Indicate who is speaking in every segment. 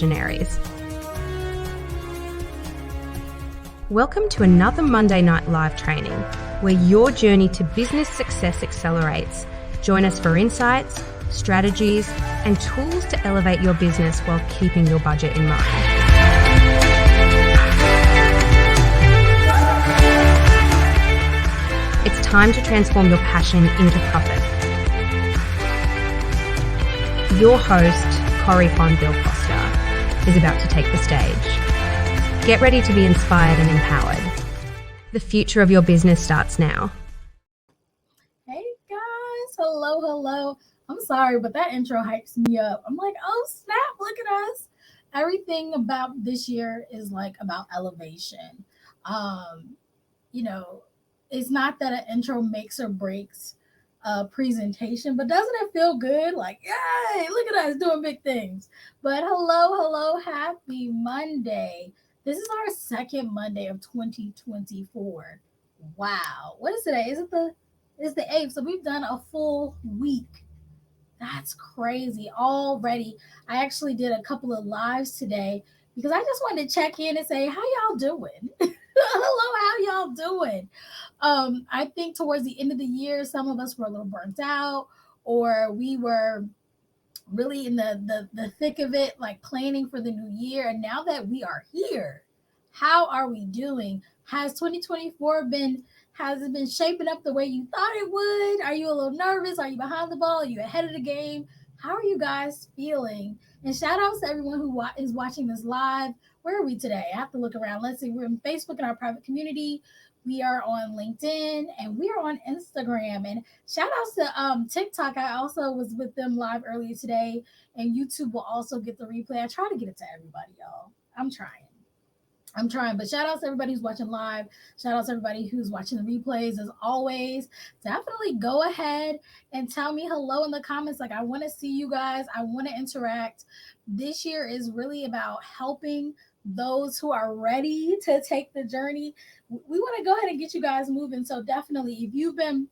Speaker 1: visionaries. Welcome to another Monday Night Live training, where your journey to business success accelerates. Join us for insights, strategies, and tools to elevate your business while keeping your budget in mind. It's time to transform your passion into profit. Your host, Corey von Bill Costa, is about to take the stage. Get ready to be inspired and empowered. The future of your business starts now.
Speaker 2: Hey guys, hello. I'm sorry, but that intro hypes me up. I'm like, oh snap, look at us. Everything about this year is like about elevation. It's not that an intro makes or breaks a presentation, but doesn't it feel good? Like, yay, look at us doing big things. But hello, happy Monday. This is our second Monday of 2024. Wow. What is today? It's the 8th. So we've done a full week. That's crazy already. I actually did a couple of lives today because I just wanted to check in and say, how y'all doing? Hello, how y'all doing? I think towards the end of the year, some of us were a little burnt out, or we were really in the thick of it, like planning for the new year. And now that we are here, how are we doing? Has 2024 has it been shaping up the way you thought it would? Are you a little nervous? Are you behind the ball? Are you ahead of the game? How are you guys feeling? And shout out to everyone who is watching this live. Where are we today? I have to look around. Let's see. We're in Facebook in our private community. We are on LinkedIn and we are on Instagram. And shout outs to TikTok. I also was with them live earlier today, and YouTube will also get the replay. I try to get it to everybody, y'all. I'm trying, but shout outs to everybody who's watching live. Shout outs to everybody who's watching the replays. As always, definitely go ahead and tell me hello in the comments. Like, I want to see you guys. I want to interact. This year is really about helping those who are ready to take the journey. We want to go ahead and get you guys moving. So definitely, if you've been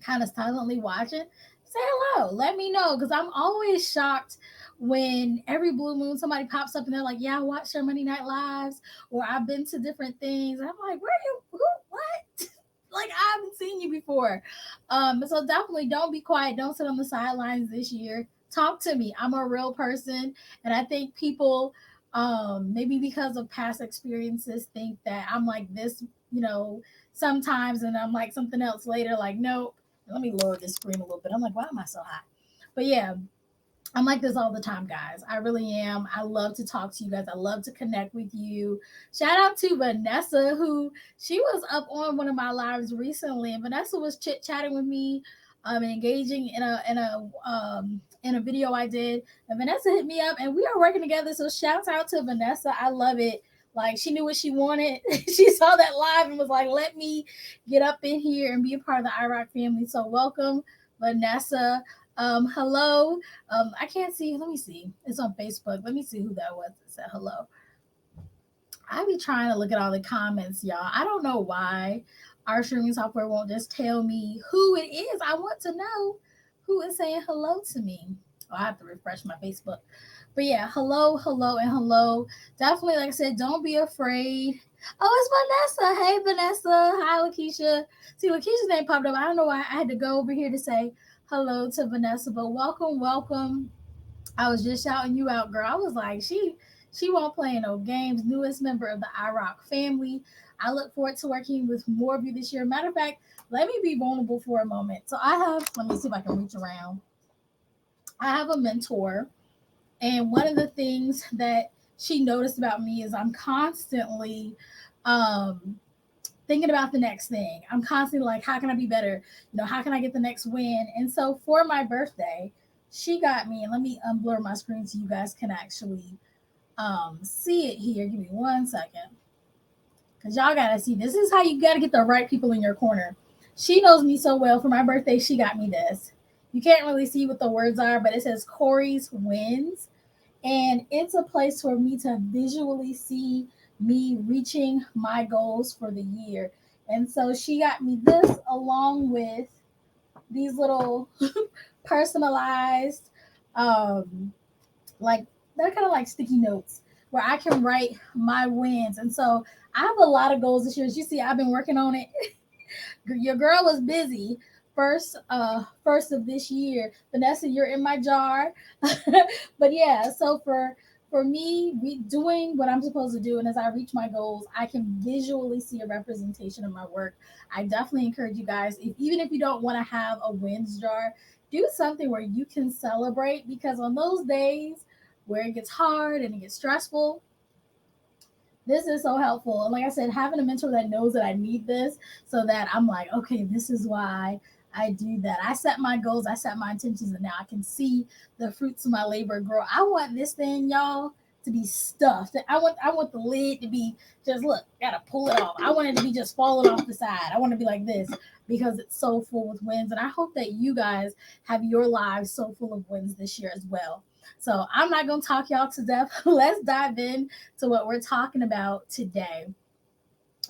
Speaker 2: kind of silently watching, say hello. Let me know, because I'm always shocked when every blue moon somebody pops up and they're like, yeah, I watched your Monday Night Lives, or I've been to different things. I'm like, where are you? Who? What? Like, I haven't seen you before. So definitely don't be quiet. Don't sit on the sidelines this year. Talk to me. I'm a real person. And I think people, maybe because of past experiences, think that I'm like this, sometimes, and I'm like something else later. Like, nope. Let me lower this screen a little bit. I'm like, why am I so hot? But yeah, I'm like this all the time, guys. I really am. I love to talk to you guys. I love to connect with you. Shout out to Vanessa, who she was up on one of my lives recently, and Vanessa was chit-chatting with me, engaging in a video I did. And Vanessa hit me up, and we are working together. So shout out to Vanessa. I love it. Like, she knew what she wanted. She saw that live and was like, let me get up in here and be a part of the iRock family. So welcome, Vanessa. Hello. I can't see. Let me see. It's on Facebook. Let me see who that was that said hello. I be trying to look at all the comments, y'all. I don't know why our streaming software won't just tell me who it is. I want to know who is saying hello to me. Oh, I have to refresh my Facebook. But yeah, hello. Definitely, like I said, don't be afraid. Oh, it's Vanessa. Hey, Vanessa. Hi, Lakeisha. See, Lakeisha's name popped up. I don't know why I had to go over here to say hello to Vanessa, but welcome. I was just shouting you out, girl. I was like, she won't play no games. Newest member of the iRock family. I look forward to working with more of you this year. Matter of fact, let me be vulnerable for a moment. So let me see if I can reach around. I have a mentor, and one of the things that she noticed about me is I'm constantly thinking about the next thing. I'm constantly like, how can I be better? How can I get the next win? And so for my birthday, she got me, and let me unblur my screen so you guys can actually see it here. Give me 1 second. Because y'all got to see, this is how you got to get the right people in your corner. She knows me so well. For my birthday, she got me this. You can't really see what the words are, but it says Corey's Wins. And it's a place for me to visually see me reaching my goals for the year. And so she got me this, along with these little personalized like they're kind of like sticky notes where I can write my wins. And so I have a lot of goals this year. As you see, I've been working on it. Your girl was busy first of this year. Vanessa, you're in my jar. But yeah, so for me doing what I'm supposed to do, and as I reach my goals, I can visually see a representation of my work. I definitely encourage you guys, even if you don't want to have a wins jar, do something where you can celebrate, because on those days where it gets hard and it gets stressful, this is so helpful. And like I said, having a mentor that knows that I need this, so that I'm like, okay, this is why I do that. I set my goals, I set my intentions, and now I can see the fruits of my labor grow. I want this thing, y'all, to be stuffed. I want the lid to be just, look, gotta pull it off. I want it to be just falling off the side. I want to be like this because it's so full with wins. And I hope that you guys have your lives so full of wins this year as well. So I'm not gonna talk y'all to death. Let's dive in to what we're talking about today.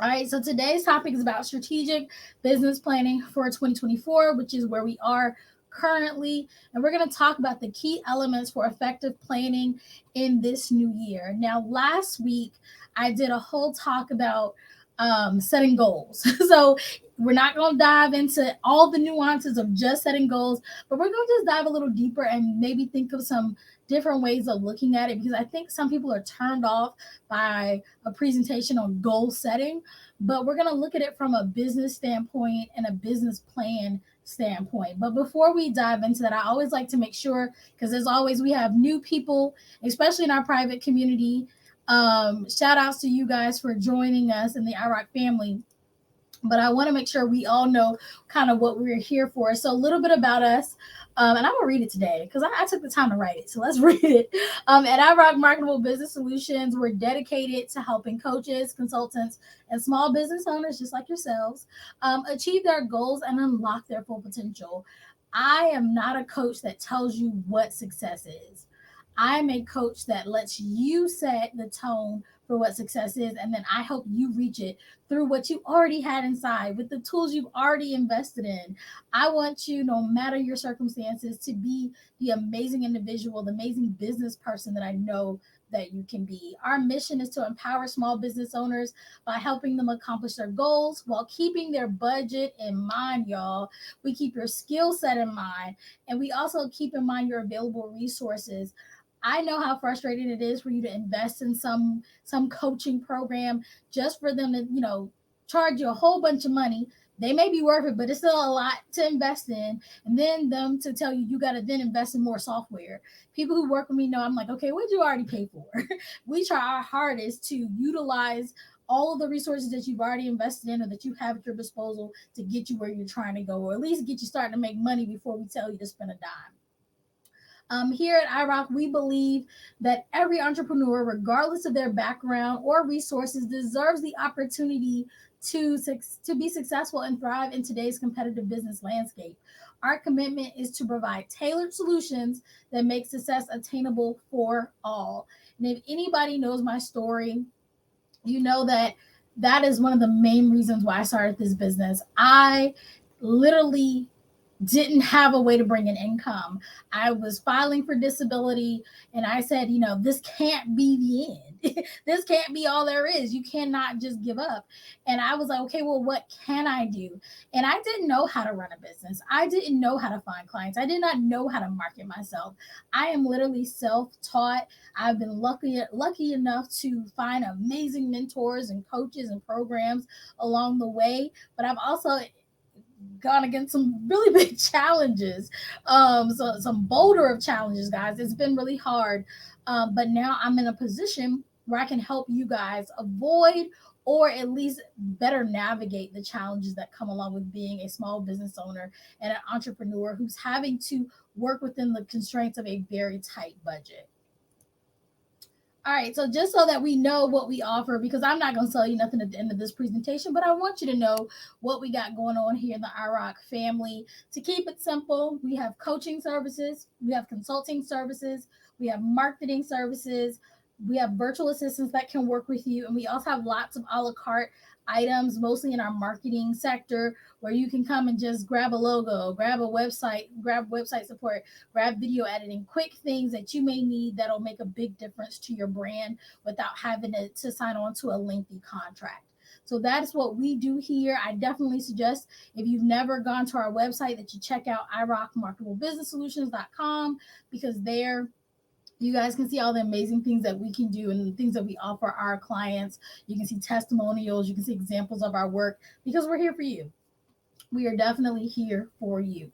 Speaker 2: All right, so today's topic is about strategic business planning for 2024, which is where we are currently. And we're going to talk about the key elements for effective planning in this new year. Now, last week, I did a whole talk about setting goals. So we're not going to dive into all the nuances of just setting goals, but we're going to just dive a little deeper and maybe think of some different ways of looking at it, because I think some people are turned off by a presentation on goal setting, but we're going to look at it from a business standpoint and a business plan standpoint. But before we dive into that, I always like to make sure, because as always, we have new people, especially in our private community. Shout outs to you guys for joining us in the iRock family. But I want to make sure we all know kind of what we're here for. So a little bit about us. And I'm going to read it today because I took the time to write it. So let's read it. At iRock Marketable Business Solutions, we're dedicated to helping coaches, consultants, and small business owners just like yourselves achieve their goals and unlock their full potential. I am not a coach that tells you what success is. I'm a coach that lets you set the tone for what success is, and then I help you reach it through what you already had inside with the tools you've already invested in. I want you, no matter your circumstances, to be the amazing individual, the amazing business person that I know that you can be. Our mission is to empower small business owners by helping them accomplish their goals while keeping their budget in mind, y'all. We keep your skill set in mind, and we also keep in mind your available resources. I know how frustrating it is for you to invest in some coaching program just for them to, charge you a whole bunch of money. They may be worth it, but it's still a lot to invest in. And then them to tell you got to then invest in more software. People who work with me know I'm like, okay, what did you already pay for? We try our hardest to utilize all of the resources that you've already invested in or that you have at your disposal to get you where you're trying to go, or at least get you starting to make money before we tell you to spend a dime. Here at iRock, we believe that every entrepreneur, regardless of their background or resources, deserves the opportunity to be successful and thrive in today's competitive business landscape. Our commitment is to provide tailored solutions that make success attainable for all. And if anybody knows my story, you know that that is one of the main reasons why I started this business. I literally didn't have a way to bring in income. I was filing for disability, and I said, this can't be the end. This can't be all there is. You cannot just give up. And I was like, okay, well, what can I do? And I didn't know how to run a business. I didn't know how to find clients. I did not know how to market myself. I am literally self-taught. I've been lucky enough to find amazing mentors and coaches and programs along the way, but I've also gone against some really big challenges, so some boulder of challenges, guys. It's been really hard, but now I'm in a position where I can help you guys avoid or at least better navigate the challenges that come along with being a small business owner and an entrepreneur who's having to work within the constraints of a very tight budget. All right, so just so that we know what we offer, because I'm not going to tell you nothing at the end of this presentation, but I want you to know what we got going on here in the iRock family. To keep it simple, we have coaching services, we have consulting services, we have marketing services, We have virtual assistants that can work with you. And we also have lots of a la carte items, mostly in our marketing sector, where you can come and just grab a logo, grab website support, grab video editing, quick things that you may need that'll make a big difference to your brand without having to sign on to a lengthy contract. So that's what we do here. I definitely suggest, if you've never gone to our website, that you check out iRockMarketableBusinessSolutions.com, because there you guys can see all the amazing things that we can do and the things that we offer our clients. You can see testimonials, you can see examples of our work, because we're here for you. We are definitely here for you.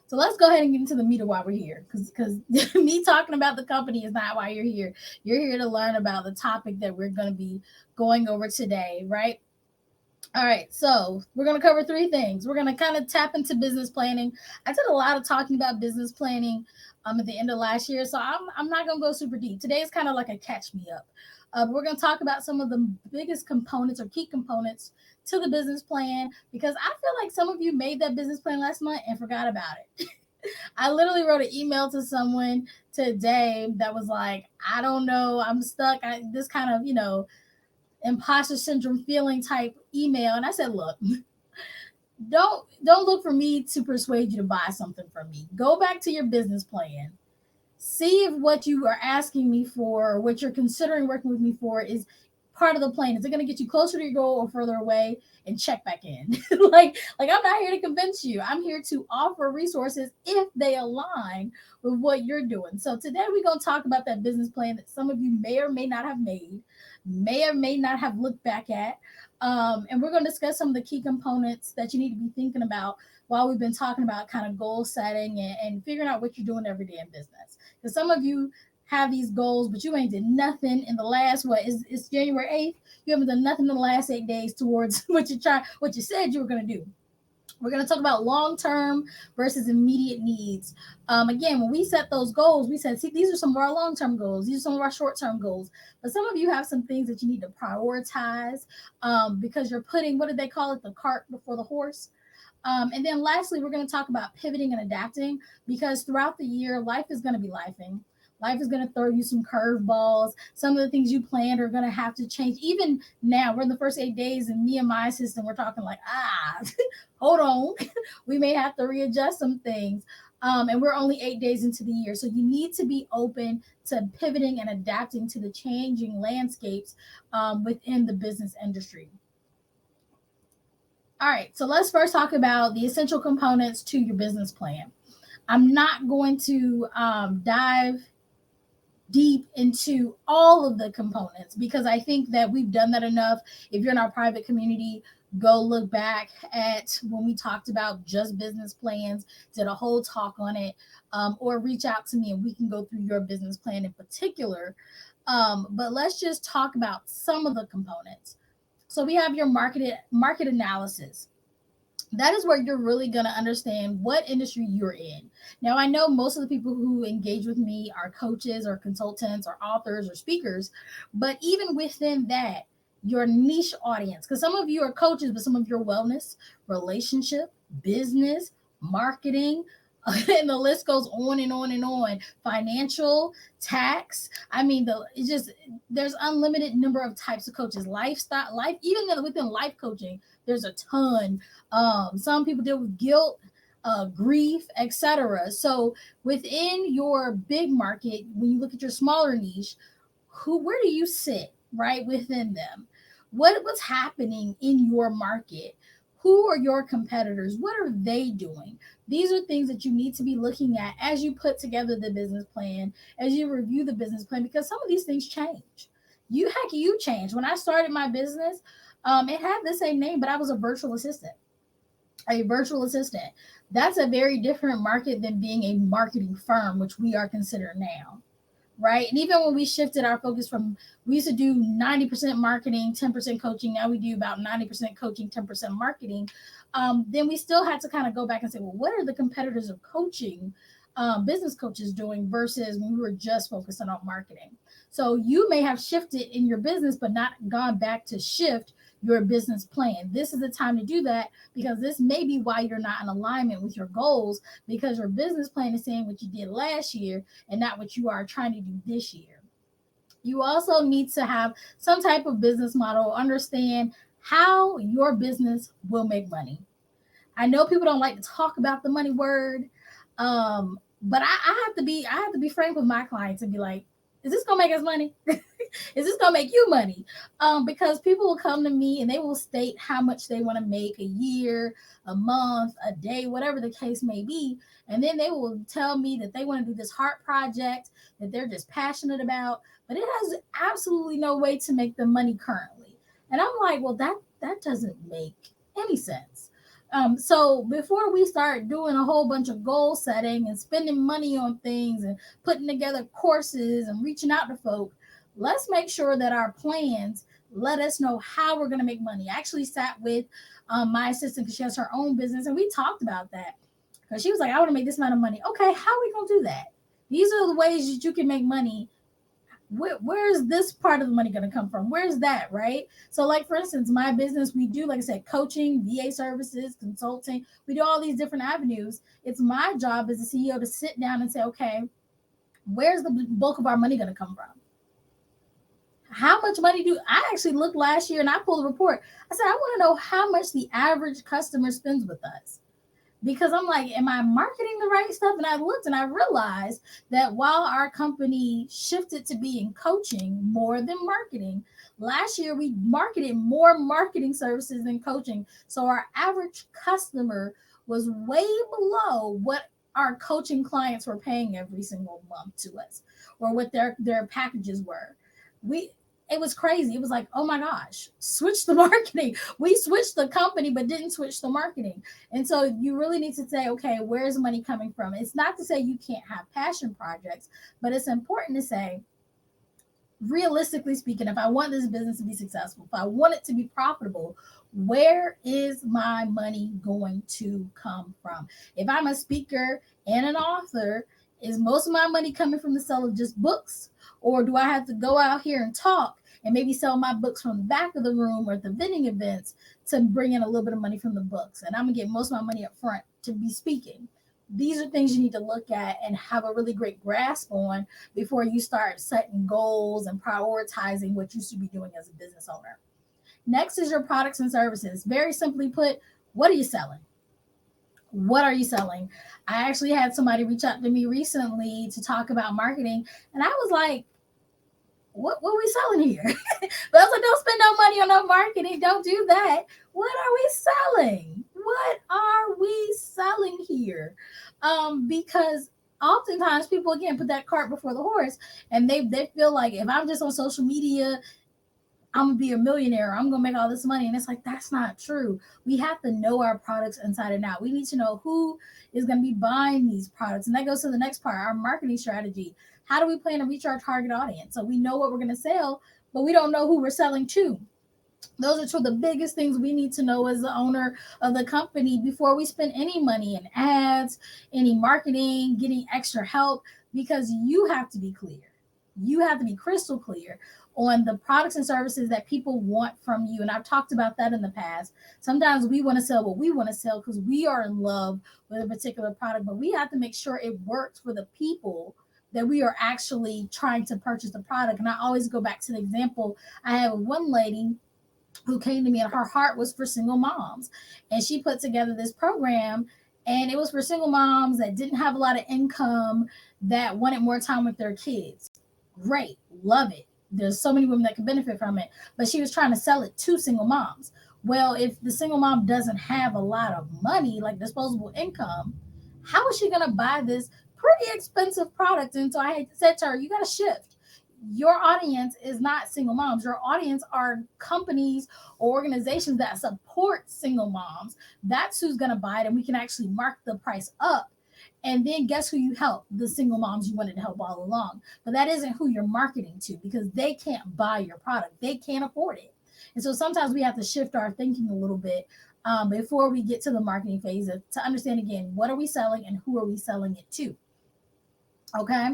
Speaker 2: So let's go ahead and get into the meat of why we're here, because me talking about the company is not why you're here. You're here to learn about the topic that we're going to be going over today, right? All right, so we're going to cover three things. We're going to kind of tap into business planning. I did a lot of talking about business planning at the end of last year, so I'm not going to go super deep. Today is kind of like a catch me up. We're going to talk about some of the biggest components or key components to the business plan, because I feel like some of you made that business plan last month and forgot about it. I literally wrote an email to someone today that was like, I don't know, I'm stuck. This kind of, imposter syndrome feeling type email. And I said, look, don't look for me to persuade you to buy something from me. Go back to your business plan. See if what you are asking me for, or what you're considering working with me for, is part of the plan. Is it going to get you closer to your goal or further away? And check back in. like I'm not here to convince you. I'm here to offer resources if they align with what you're doing. So today we're going to talk about that business plan that some of you may or may not have made, may or may not have looked back at. And we're going to discuss some of the key components that you need to be thinking about while we've been talking about kind of goal setting and figuring out what you're doing every day in business. Because some of you have these goals, but you ain't did nothing in the last, it's January 8th. You haven't done nothing in the last 8 days towards what you said you were going to do. We're going to talk about long-term versus immediate needs. Again, when we set those goals, we said, see, these are some of our long-term goals. These are some of our short-term goals. But some of you have some things that you need to prioritize because you're putting, what did they call it, the cart before the horse? And then lastly, we're going to talk about pivoting and adapting, because throughout the year, life is going to be lifing. Life is going to throw you some curveballs. Some of the things you planned are going to have to change. Even now, we're in the first 8 days, and me and my assistant, we're talking like, hold on. We may have to readjust some things. And we're only 8 days into the year. So you need to be open to pivoting and adapting to the changing landscapes within the business industry. All right, so let's first talk about the essential components to your business plan. I'm not going to dive deep into all of the components, because I think that we've done that enough. If you're in our private community, go look back at when we talked about just business plans, did a whole talk on it, or reach out to me and we can go through your business plan in particular. But let's just talk about some of the components. So we have your market analysis. That is where you're really going to understand what industry you're in. Now, I know most of the people who engage with me are coaches or consultants or authors or speakers, but even within that, your niche audience, because some of you are coaches, but some of your wellness, relationship, business, marketing, and the list goes on and on and on. Financial, tax. I mean, there's unlimited number of types of coaches. Lifestyle, life, even within life coaching, there's a ton. Some people deal with guilt, grief, etc. So within your big market, when you look at your smaller niche, where do you sit right within them? What's happening in your market? Who are your competitors? What are they doing? These are things that you need to be looking at as you put together the business plan, as you review the business plan, because some of these things change. You change. When I started my business, it had the same name, but I was a virtual assistant. That's a very different market than being a marketing firm, which we are considered now. Right. And even when we shifted our focus we used to do 90% marketing, 10% coaching. Now we do about 90% coaching, 10% marketing. Then we still had to kind of go back and say, well, what are the competitors of coaching, business coaches doing versus when we were just focusing on marketing? So you may have shifted in your business, but not gone back to shift your business plan. This is the time to do that, because this may be why you're not in alignment with your goals, because your business plan is saying what you did last year and not what you are trying to do this year. You also need to have some type of business model, understand how your business will make money. I know people don't like to talk about the money word, but I have to be frank with my clients and be like, is this gonna make us money? Is this gonna make you money? Because people will come to me and they will state how much they want to make a year, a month, a day, whatever the case may be, and then they will tell me that they want to do this heart project that they're just passionate about, but it has absolutely no way to make them money currently. And I'm like, well, that doesn't make any sense. So before we start doing a whole bunch of goal setting and spending money on things and putting together courses and reaching out to folk, let's make sure that our plans let us know how we're going to make money. I actually sat with my assistant because she has her own business, and we talked about that because she was like, I want to make this amount of money. Okay, how are we going to do that? These are the ways that you can make money. Where's this part of the money going to come from? Where's that, right? So, like, for instance, my business, we do, like I said, coaching, VA services, consulting. We do all these different avenues. It's my job as a CEO to sit down and say, okay, where's the bulk of our money going to come from? How much money do I actually looked last year and I pulled a report? I said, I want to know how much the average customer spends with us. Because I'm like, am I marketing the right stuff? And I looked and I realized that while our company shifted to being coaching more than marketing, last year we marketed more marketing services than coaching. So our average customer was way below what our coaching clients were paying every single month to us, or what their packages were. We It was crazy. It was like, oh my gosh, switch the marketing. We switched the company, but didn't switch the marketing. And so you really need to say, okay, where's the money coming from? It's not to say you can't have passion projects, but it's important to say, realistically speaking, if I want this business to be successful, if I want it to be profitable, where is my money going to come from? If I'm a speaker and an author, is most of my money coming from the sale of just books? Or do I have to go out here and talk and maybe sell my books from the back of the room or at the vending events to bring in a little bit of money from the books? And I'm going to get most of my money up front to be speaking. These are things you need to look at and have a really great grasp on before you start setting goals and prioritizing what you should be doing as a business owner. Next is your products and services. Very simply put, what are you selling? What are you selling? I actually had somebody reach out to me recently to talk about marketing, and I was like, what are we selling here? But I was like, don't spend no money on no marketing. Don't do that. What are we selling? What are we selling here? Because oftentimes people, again, put that cart before the horse, and they feel like, if I'm just on social media, I'm gonna be a millionaire. I'm gonna make all this money. And it's like, that's not true. We have to know our products inside and out. We need to know who is gonna be buying these products. And that goes to the next part, our marketing strategy. How do we plan to reach our target audience? So we know what we're gonna sell, but we don't know who we're selling to. Those are two of the biggest things we need to know as the owner of the company before we spend any money in ads, any marketing, getting extra help, because you have to be clear. You have to be crystal clear on the products and services that people want from you. And I've talked about that in the past. Sometimes we want to sell what we want to sell because we are in love with a particular product, but we have to make sure it works for the people that we are actually trying to purchase the product. And I always go back to the example I had with one lady who came to me, and her heart was for single moms. And she put together this program, and it was for single moms that didn't have a lot of income, that wanted more time with their kids. Great, love it. There's so many women that can benefit from it, but she was trying to sell it to single moms. Well, if the single mom doesn't have a lot of money, like disposable income, how is she going to buy this pretty expensive product? And so I said to her, you got to shift. Your audience is not single moms. Your audience are companies or organizations that support single moms. That's who's going to buy it, and we can actually mark the price up. And then guess who you help? The single moms you wanted to help all along. But that isn't who you're marketing to, because they can't buy your product. They can't afford it. And so sometimes we have to shift our thinking a little bit before we get to the marketing phase to understand, again, what are we selling and who are we selling it to? Okay.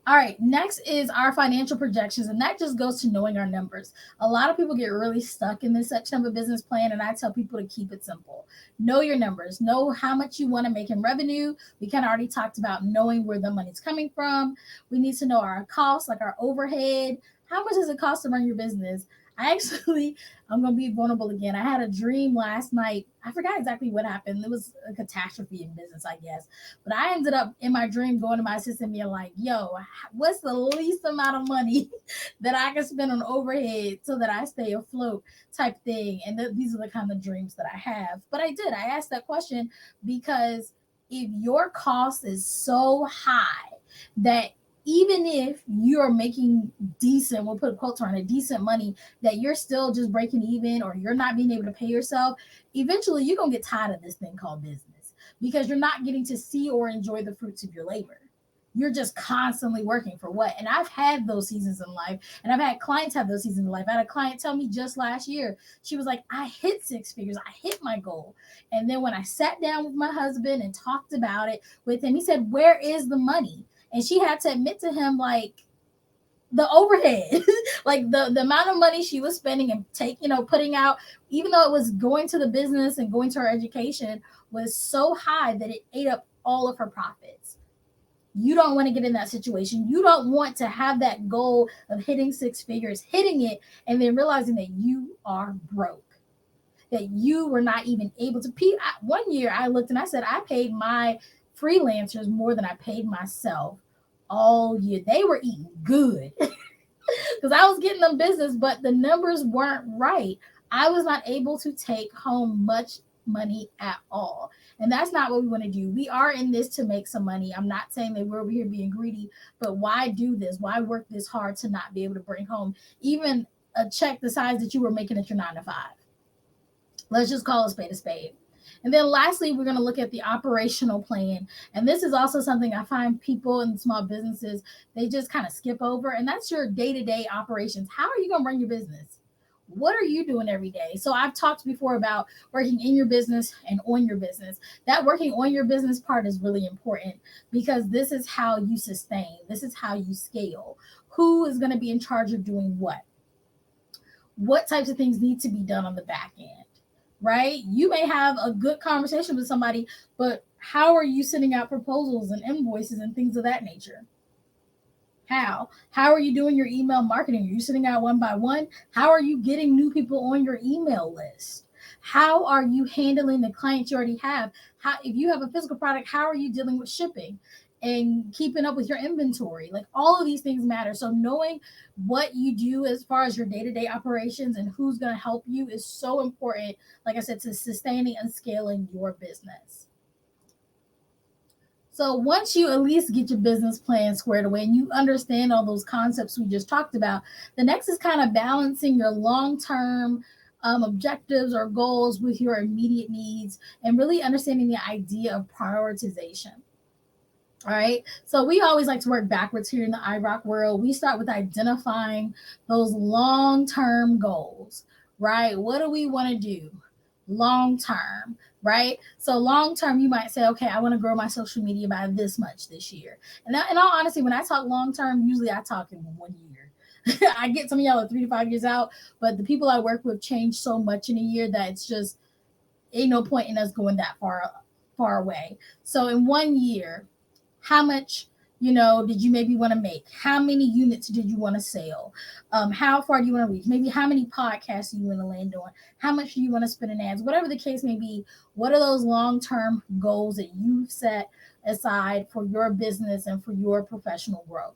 Speaker 2: All right, next is our financial projections, and that just goes to knowing our numbers. A lot of people get really stuck in this section of a business plan, and I tell people to keep it simple. Know your numbers. Know how much you want to make in revenue. We kind of already talked about knowing where the money's coming from. We need to know our costs, like our overhead, How much does it cost to run your business? I'm going to be vulnerable again. I had a dream last night. I forgot exactly what happened. It was a catastrophe in business, I guess. But I ended up in my dream going to my assistant and being like, yo, what's the least amount of money that I can spend on overhead so that I stay afloat type thing? And these are the kind of dreams that I have. But I did. I asked that question because if your cost is so high that even if you're making decent, we'll put quotes around it, decent money, that you're still just breaking even or you're not being able to pay yourself, eventually you're going to get tired of this thing called business because you're not getting to see or enjoy the fruits of your labor. You're just constantly working for what? And I've had those seasons in life, and I've had clients have those seasons in life. I had a client tell me just last year, she was like, I hit 6 figures, I hit my goal. And then when I sat down with my husband and talked about it with him, he said, where is the money? And she had to admit to him, like, the overhead, like the amount of money she was spending and putting out, even though it was going to the business and going to her education, was so high that it ate up all of her profits. You don't want to get in that situation. You don't want to have that goal of hitting 6 figures, hitting it, and then realizing that you are broke, that you were not even able to pay. One year I looked and I said, I paid my freelancers more than I paid myself all year. They were eating good because I was getting them business, but the numbers weren't right. I was not able to take home much money at all. And that's not what we want to do. We are in this to make some money. I'm not saying that we're over here being greedy, but why do this? Why work this hard to not be able to bring home even a check the size that you were making at your 9 to 5? Let's just call a spade a spade. And then lastly, we're going to look at the operational plan. And this is also something I find people in small businesses, they just kind of skip over. And that's your day-to-day operations. How are you going to run your business? What are you doing every day? So I've talked before about working in your business and on your business. That working on your business part is really important because this is how you sustain. This is how you scale. Who is going to be in charge of doing what? What types of things need to be done on the back end, right? You may have a good conversation with somebody, but how are you sending out proposals and invoices and things of that nature? How are you doing your email marketing? Are you sending out one by one? How are you getting new people on your email list? How are you handling the clients you already have? If you have a physical product, how are you dealing with shipping and keeping up with your inventory? Like, all of these things matter. So knowing what you do as far as your day-to-day operations and who's going to help you is so important, like I said, to sustaining and scaling your business. So once you at least get your business plan squared away and you understand all those concepts we just talked about, the next is kind of balancing your long-term objectives or goals with your immediate needs and really understanding the idea of prioritization. All right. So we always like to work backwards here in the iRock world. We start with identifying those long-term goals, right? What do we want to do long term, right? So long term, you might say, okay, I want to grow my social media by this much this year. And in all honesty, when I talk long term, usually I talk in 1 year. I get some of y'all are 3 to 5 years out, but the people I work with change so much in a year that it's just ain't no point in us going that far away. So in 1 year, how much did you maybe want to make? How many units did you want to sell? How far do you want to reach? Maybe how many podcasts do you want to land on? How much do you want to spend in ads? Whatever the case may be, what are those long-term goals that you've set aside for your business and for your professional growth?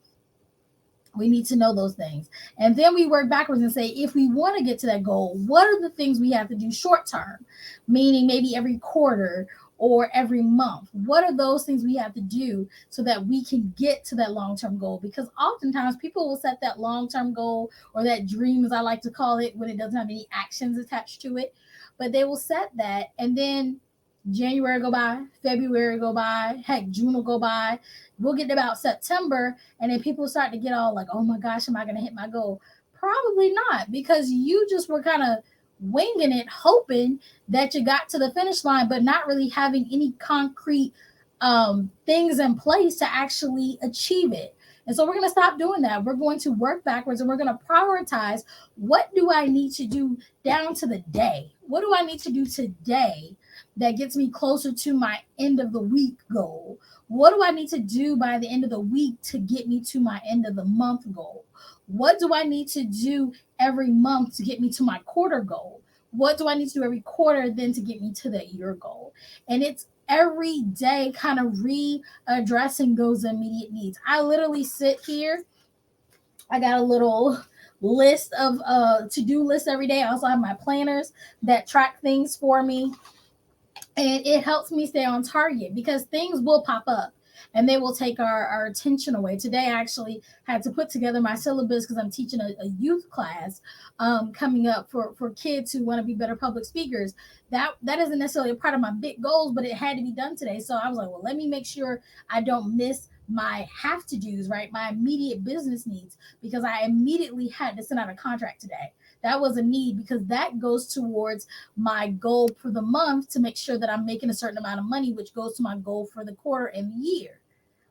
Speaker 2: We need to know those things. And then we work backwards and say, if we want to get to that goal, what are the things we have to do short term? Meaning maybe every quarter or every month. What are those things we have to do so that we can get to that long-term goal? Because oftentimes people will set that long-term goal, or that dream, as I like to call it, when it doesn't have any actions attached to it. But they will set that, and then January go by, February go by, heck, June will go by. We'll get to about September, and then people start to get all like, oh my gosh, am I going to hit my goal? Probably not, because you just were kind of winging it, hoping that you got to the finish line, but not really having any concrete things in place to actually achieve it. And so we're going to stop doing that. We're going to work backwards, and we're going to prioritize, what do I need to do down to the day? What do I need to do today that gets me closer to my end of the week goal? What do I need to do by the end of the week to get me to my end of the month goal? What do I need to do every month to get me to my quarter goal? What do I need to do every quarter then to get me to the year goal? And it's every day kind of readdressing those immediate needs. I literally sit here, I got a little list of to-do lists every day. I also have my planners that track things for me, and it helps me stay on target because things will pop up and they will take our attention away. Today, I actually had to put together my syllabus because I'm teaching a youth class coming up for kids who want to be better public speakers. That isn't necessarily a part of my big goals, but it had to be done today. So I was like, well, let me make sure I don't miss my have to do's, right? My immediate business needs, because I immediately had to send out a contract today. That was a need because that goes towards my goal for the month to make sure that I'm making a certain amount of money, which goes to my goal for the quarter and the year.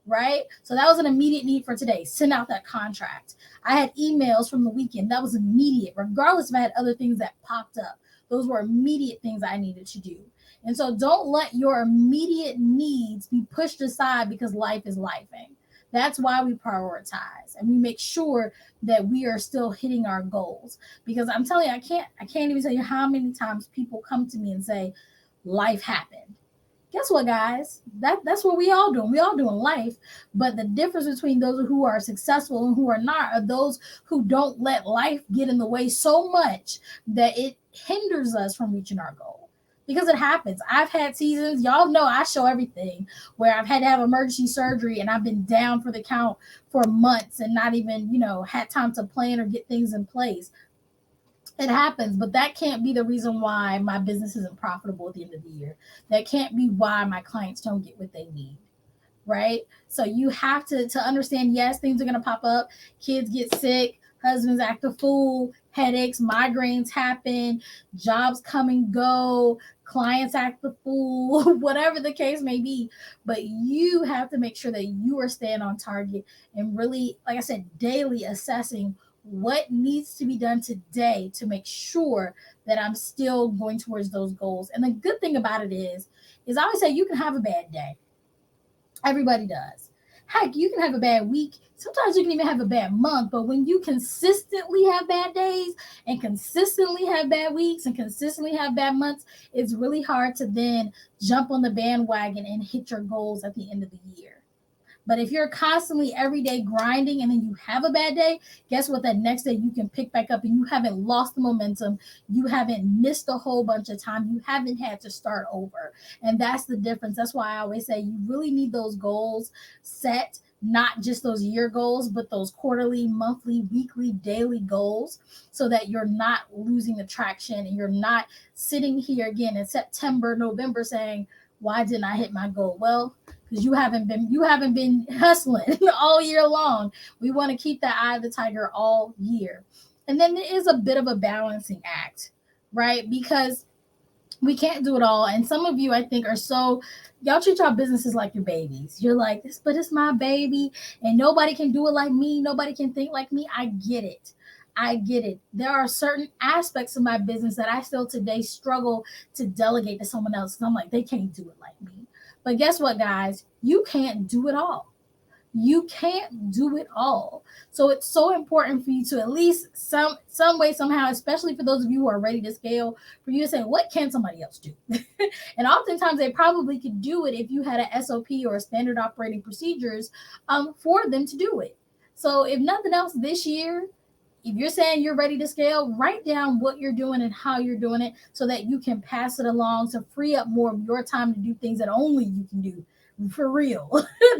Speaker 2: Right. So that was an immediate need for today. Send out that contract. I had emails from the weekend. That was immediate, regardless if I had other things that popped up. Those were immediate things I needed to do. And so don't let your immediate needs be pushed aside because life is lifing. That's why we prioritize and we make sure that we are still hitting our goals. Because I'm telling you, I can't even tell you how many times people come to me and say, life happened. Guess what, guys? That's what we all doing. We all doing life, but the difference between those who are successful and who are not are those who don't let life get in the way so much that it hinders us from reaching our goal. Because it happens. I've had seasons, y'all know I show everything, where I've had to have emergency surgery and I've been down for the count for months and not even, had time to plan or get things in place. It happens, but that can't be the reason why my business isn't profitable at the end of the year. That can't be why my clients don't get what they need. Right? So you have to understand, yes, things are going to pop up. Kids get sick, husbands act a fool, headaches, migraines happen, jobs come and go, clients act the fool, whatever the case may be. But you have to make sure that you are staying on target and really, like I said, daily assessing what needs to be done today to make sure that I'm still going towards those goals. And the good thing about it is I always say you can have a bad day. Everybody does. Heck, you can have a bad week. Sometimes you can even have a bad month. But when you consistently have bad days and consistently have bad weeks and consistently have bad months, it's really hard to then jump on the bandwagon and hit your goals at the end of the year. But if you're constantly every day grinding and then you have a bad day, guess what? That next day you can pick back up and you haven't lost the momentum. You haven't missed a whole bunch of time. You haven't had to start over. And that's the difference. That's why I always say you really need those goals set, not just those year goals, but those quarterly, monthly, weekly, daily goals, so that you're not losing the traction and you're not sitting here again in September, November saying, why didn't I hit my goal? Well, because you haven't been hustling all year long. We want to keep that eye of the tiger all year. And then there is a bit of a balancing act, right? Because we can't do it all. And some of you, I think, are so, y'all treat y'all businesses like your babies. You're like, but it's my baby and nobody can do it like me. Nobody can think like me. I get it. I get it. There are certain aspects of my business that I still today struggle to delegate to someone else. I'm like, they can't do it like me. But guess what, guys? You can't do it all. You can't do it all. So it's so important for you to at least some way, somehow, especially for those of you who are ready to scale, for you to say, what can somebody else do? And oftentimes they probably could do it if you had a SOP or a standard operating procedures for them to do it. So if nothing else this year, if you're saying you're ready to scale, write down what you're doing and how you're doing it so that you can pass it along to free up more of your time to do things that only you can do for real.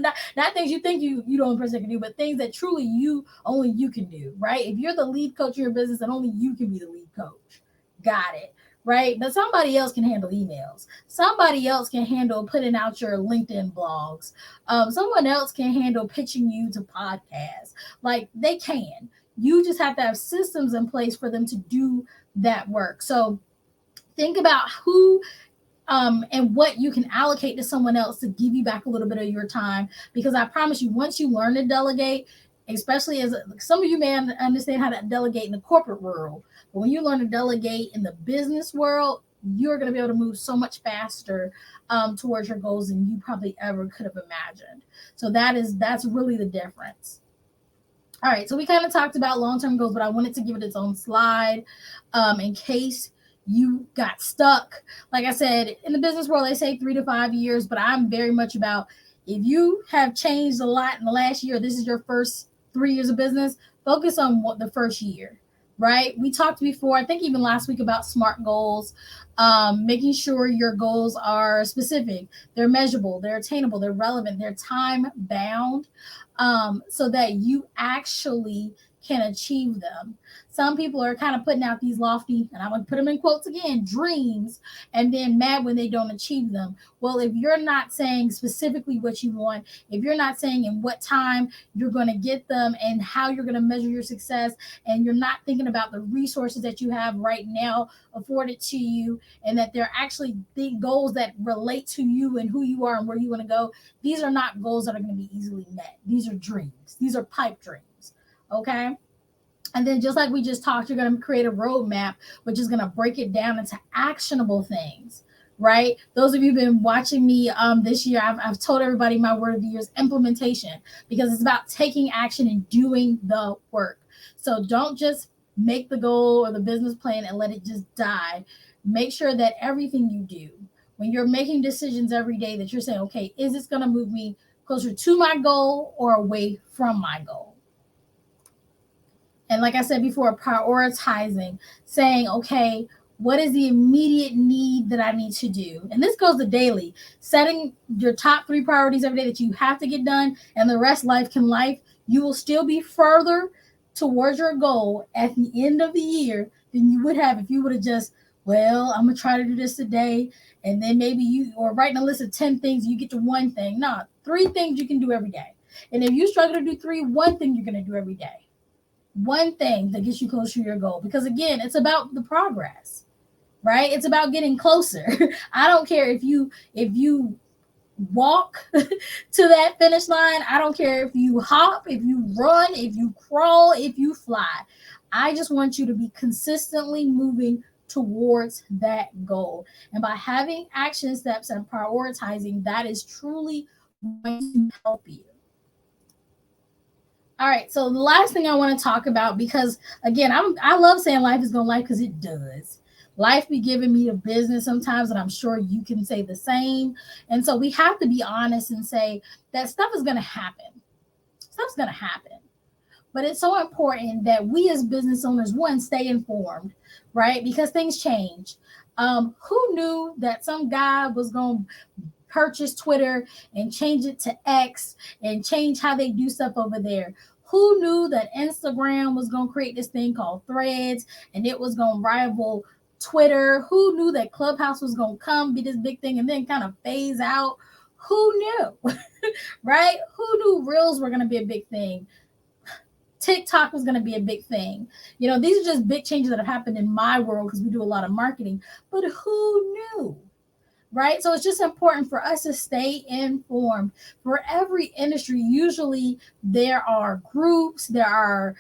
Speaker 2: not things you think you don't person can do, but things that truly only you can do, right? If you're the lead coach in your business, then only you can be the lead coach. Got it. Right? But somebody else can handle emails. Somebody else can handle putting out your LinkedIn blogs. Someone else can handle pitching you to podcasts. Like they can. You just have to have systems in place for them to do that work. So think about who and what you can allocate to someone else to give you back a little bit of your time. Because I promise you, once you learn to delegate, especially as some of you may understand how to delegate in the corporate world, but when you learn to delegate in the business world, you're going to be able to move so much faster towards your goals than you probably ever could have imagined. So that's really the difference. All right, so we kind of talked about long-term goals, but I wanted to give it its own slide in case you got stuck. Like I said, in the business world, they say 3 to 5 years, but I'm very much about if you have changed a lot in the last year, this is your first 3 years of business, focus on what the first year, right? We talked before, I think even last week, about SMART goals, making sure your goals are specific, they're measurable, they're attainable, they're relevant, they're time bound, so that you actually can achieve them. Some people are kind of putting out these lofty, and I'm going to put them in quotes again, dreams, and then mad when they don't achieve them. Well, if you're not saying specifically what you want, if you're not saying in what time you're going to get them and how you're going to measure your success, and you're not thinking about the resources that you have right now afforded to you, and that they're actually big goals that relate to you and who you are and where you want to go, these are not goals that are going to be easily met. These are dreams. These are pipe dreams. Okay. And then, just like we just talked, you're going to create a roadmap, which is going to break it down into actionable things, right? Those of you who've been watching me this year, I've told everybody my word of the year is implementation, because it's about taking action and doing the work. So don't just make the goal or the business plan and let it just die. Make sure that everything you do, when you're making decisions every day, that you're saying, okay, is this going to move me closer to my goal or away from my goal? And like I said before, prioritizing, saying, okay, what is the immediate need that I need to do? And this goes to daily, setting your top 3 priorities every day that you have to get done, and the rest life can life. You will still be further towards your goal at the end of the year than you would have if you would have just, well, I'm going to try to do this today. And then maybe you, or writing a list of 10 things, you get to one thing. No, 3 things you can do every day. And if you struggle to do 3, one thing you're going to do every day. One thing that gets you closer to your goal, because again, it's about the progress, right? It's about getting closer. I don't care if you walk to that finish line. I don't care if you hop, if you run, if you crawl, if you fly. I just want you to be consistently moving towards that goal, and by having action steps and prioritizing, that is truly going to help you. All right, so the last thing I want to talk about, because again, I love saying life is gonna life, because it does. Life be giving me a business sometimes, and I'm sure you can say the same. And so we have to be honest and say that stuff is gonna happen. Stuff's gonna happen. But it's so important that we as business owners, one, stay informed, right? Because things change. Who knew that some guy was going to purchase Twitter and change it to X and change how they do stuff over there? Who knew that Instagram was going to create this thing called Threads and it was going to rival Twitter? Who knew that Clubhouse was going to come, be this big thing, and then kind of phase out? Who knew, right? Who knew Reels were going to be a big thing? TikTok was going to be a big thing. You know, these are just big changes that have happened in my world because we do a lot of marketing. But who knew? Right? So it's just important for us to stay informed. For every industry, usually there are groups, there are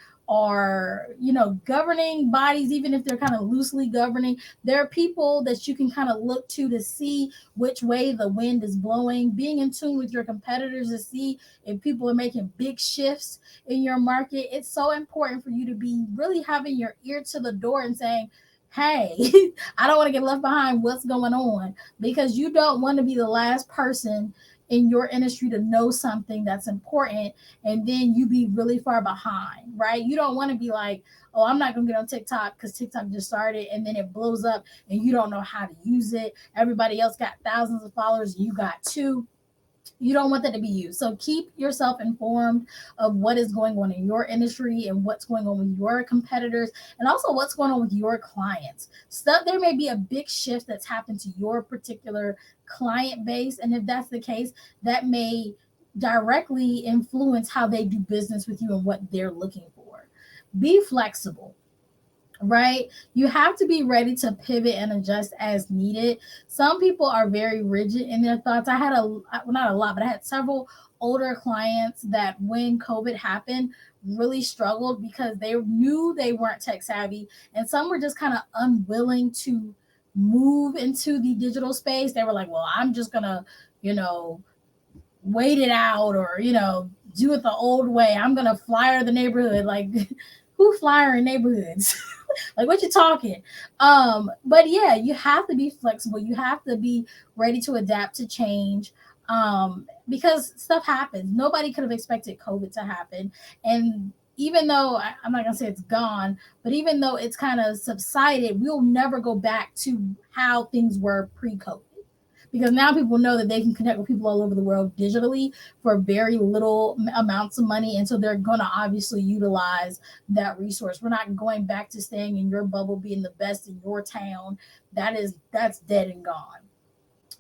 Speaker 2: governing bodies, even if they're kind of loosely governing. There are people that you can kind of look to see which way the wind is blowing, being in tune with your competitors to see if people are making big shifts in your market. It's so important for you to be really having your ear to the door and saying, hey, I don't want to get left behind. What's going on? Because you don't want to be the last person in your industry to know something that's important and then you be really far behind, right? You don't want to be like, oh, I'm not going to get on TikTok because TikTok just started and then it blows up and you don't know how to use it. Everybody else got thousands of followers. You got 2. You don't want that to be you. So keep yourself informed of what is going on in your industry and what's going on with your competitors and also what's going on with your clients. Stuff, there may be a big shift that's happened to your particular client base. And if that's the case, that may directly influence how they do business with you and what they're looking for. Be flexible. Right? You have to be ready to pivot and adjust as needed. Some people are very rigid in their thoughts. I had not a lot, but I had several older clients that when COVID happened really struggled because they knew they weren't tech savvy, and some were just kind of unwilling to move into the digital space. They were like, well, I'm just gonna, wait it out, or do it the old way. I'm gonna flyer the neighborhood. Like, who flyer in neighborhoods? Like, what you talking? But yeah, you have to be flexible. You have to be ready to adapt to change. Because stuff happens. Nobody could have expected COVID to happen. And even though I'm not gonna say it's gone, but even though it's kind of subsided, we'll never go back to how things were pre-COVID, because now people know that they can connect with people all over the world digitally for very little amounts of money, and so they're going to obviously utilize that resource. We're not going back to staying in your bubble, being the best in your town. That's dead and gone.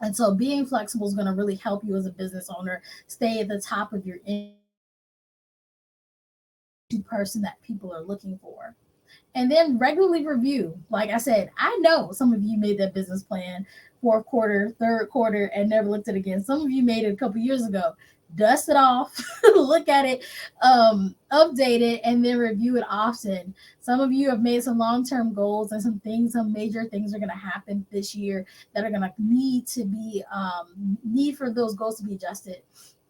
Speaker 2: And so being flexible is going to really help you as a business owner stay at the top of your person that people are looking for. And then regularly review. Like I said, I know some of you made that business plan fourth quarter, third quarter, and never looked at it again. Some of you made it a couple years ago. Dust it off, look at it, update it, and then review it often. Some of you have made some long-term goals, and some major things are going to happen this year that are going to need for those goals to be adjusted.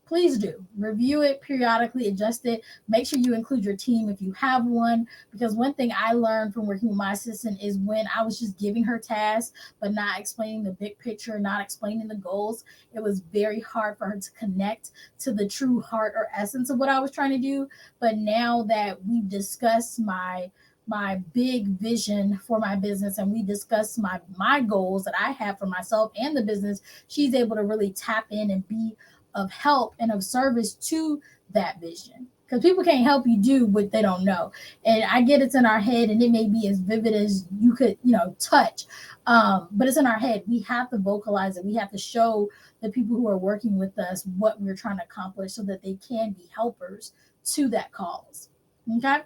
Speaker 2: Please do review it periodically, adjust it. Make sure you include your team if you have one, because one thing I learned from working with my assistant is when I was just giving her tasks but not explaining the big picture, not explaining the goals, it was very hard for her to connect to the true heart or essence of what I was trying to do. But now that we've discussed my big vision for my business, and we discussed my goals that I have for myself and the business, she's able to really tap in and be of help and of service to that vision, because people can't help you do what they don't know. And I get it's in our head, and it may be as vivid as you could touch, but it's in our head. We have to vocalize it. We have to show the people who are working with us what we're trying to accomplish so that they can be helpers to that cause. Okay,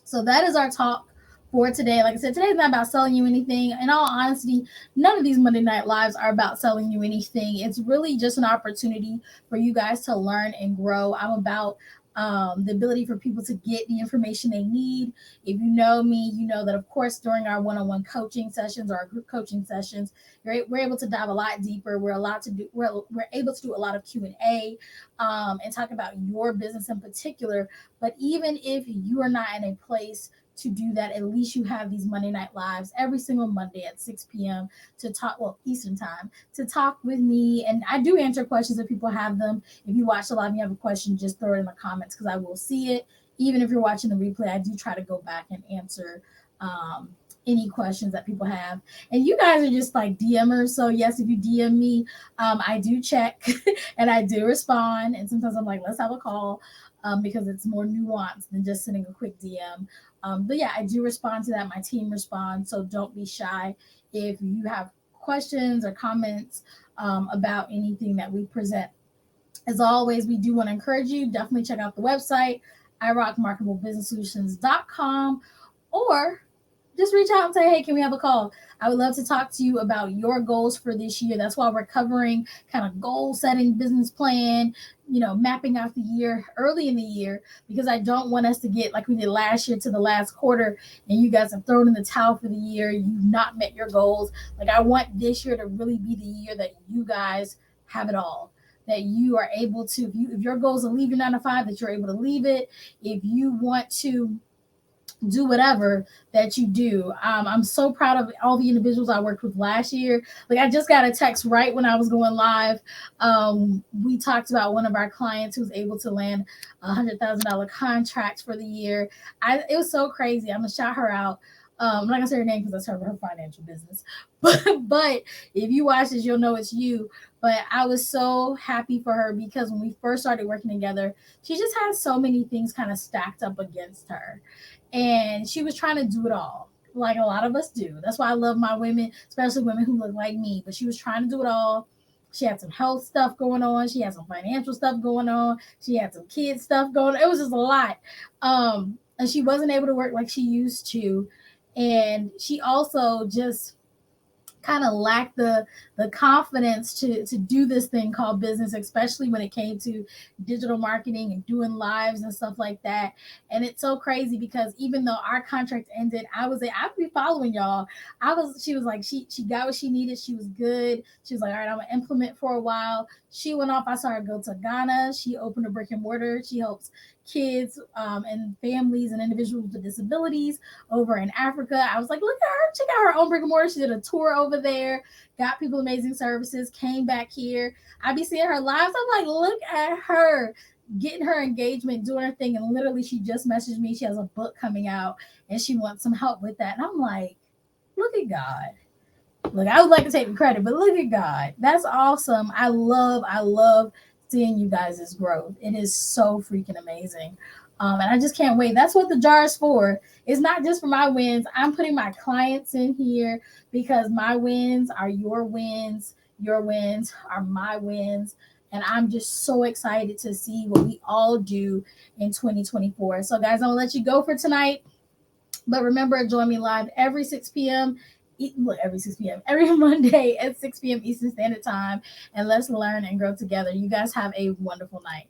Speaker 2: so that is our talk for today. Like I said, today's not about selling you anything. In all honesty, none of these Monday Night Lives are about selling you anything. It's really just an opportunity for you guys to learn and grow. I'm about the ability for people to get the information they need. If you know me, you know that, of course, during our one-on-one coaching sessions or our group coaching sessions, we're able to dive a lot deeper. We're able to do a lot of Q&A, and talk about your business in particular. But even if you are not in a place to do that, at least you have these Monday Night Lives every single Monday at 6 p.m. to talk, Eastern time, to talk with me. And I do answer questions if people have them. If you watch the live and you have a question, just throw it in the comments, because I will see it. Even if you're watching the replay, I do try to go back and answer any questions that people have. And you guys are just like DMers. So yes, if you DM me, I do check and I do respond. And sometimes I'm like, let's have a call, because it's more nuanced than just sending a quick DM. But yeah, I do respond to that. My team responds. So don't be shy if you have questions or comments about anything that we present. As always, we do want to encourage you. Definitely check out the website, iRockMarketableBusinessSolutions.com, or just reach out and say, hey, can we have a call? I would love to talk to you about your goals for this year. That's why we're covering kind of goal setting, business plan, mapping out the year early in the year, because I don't want us to get like we did last year to the last quarter and you guys have thrown in the towel for the year. You've not met your goals. Like, I want this year to really be the year that you guys have it all. That you are able to, if your goal is to leave your 9 to 5, that you're able to leave it. If you want to do whatever that you do. I'm so proud of all the individuals I worked with last year. Like, I just got a text right when I was going live. We talked about one of our clients who was able to land $100,000 contract for the year. It was so crazy. I'm gonna shout her out. I'm not gonna say her name because that's her financial business. But if you watch this, you'll know it's you. But I was so happy for her, because when we first started working together, she just had so many things kind of stacked up against her. And she was trying to do it all, like a lot of us do. That's why I love my women, especially women who look like me. But she was trying to do it all. She had some health stuff going on. She had some financial stuff going on. She had some kids stuff going on. It was just a lot. And she wasn't able to work like she used to. And she also just kind of lacked the confidence to do this thing called business, especially when it came to digital marketing and doing lives and stuff like that. And it's so crazy because even though our contract ended, I'd be following y'all. She was like, she got what she needed. She was good. She was like, all right, I'm gonna implement for a while. She went off. I saw her go to Ghana. She opened a brick and mortar. She helps kids and families and individuals with disabilities over in Africa. I was like, look at her, check out her own brick and mortar. She did a tour over there, got people amazing services, came back here. I be seeing her lives. I'm like, look at her getting her engagement, doing her thing. And literally, she just messaged me. She has a book coming out and she wants some help with that. And I'm like, look at God. Look, I would like to take the credit, but look at God. That's awesome. I love seeing you guys' growth. It is so freaking amazing. And I just can't wait. That's what the jar is for. It's not just for my wins. I'm putting my clients in here because my wins are your wins. Your wins are my wins. And I'm just so excited to see what we all do in 2024. So, guys, I'm going to let you go for tonight. But remember, join me live every 6 p.m. Every Monday at 6 p.m. Eastern Standard Time. And let's learn and grow together. You guys have a wonderful night.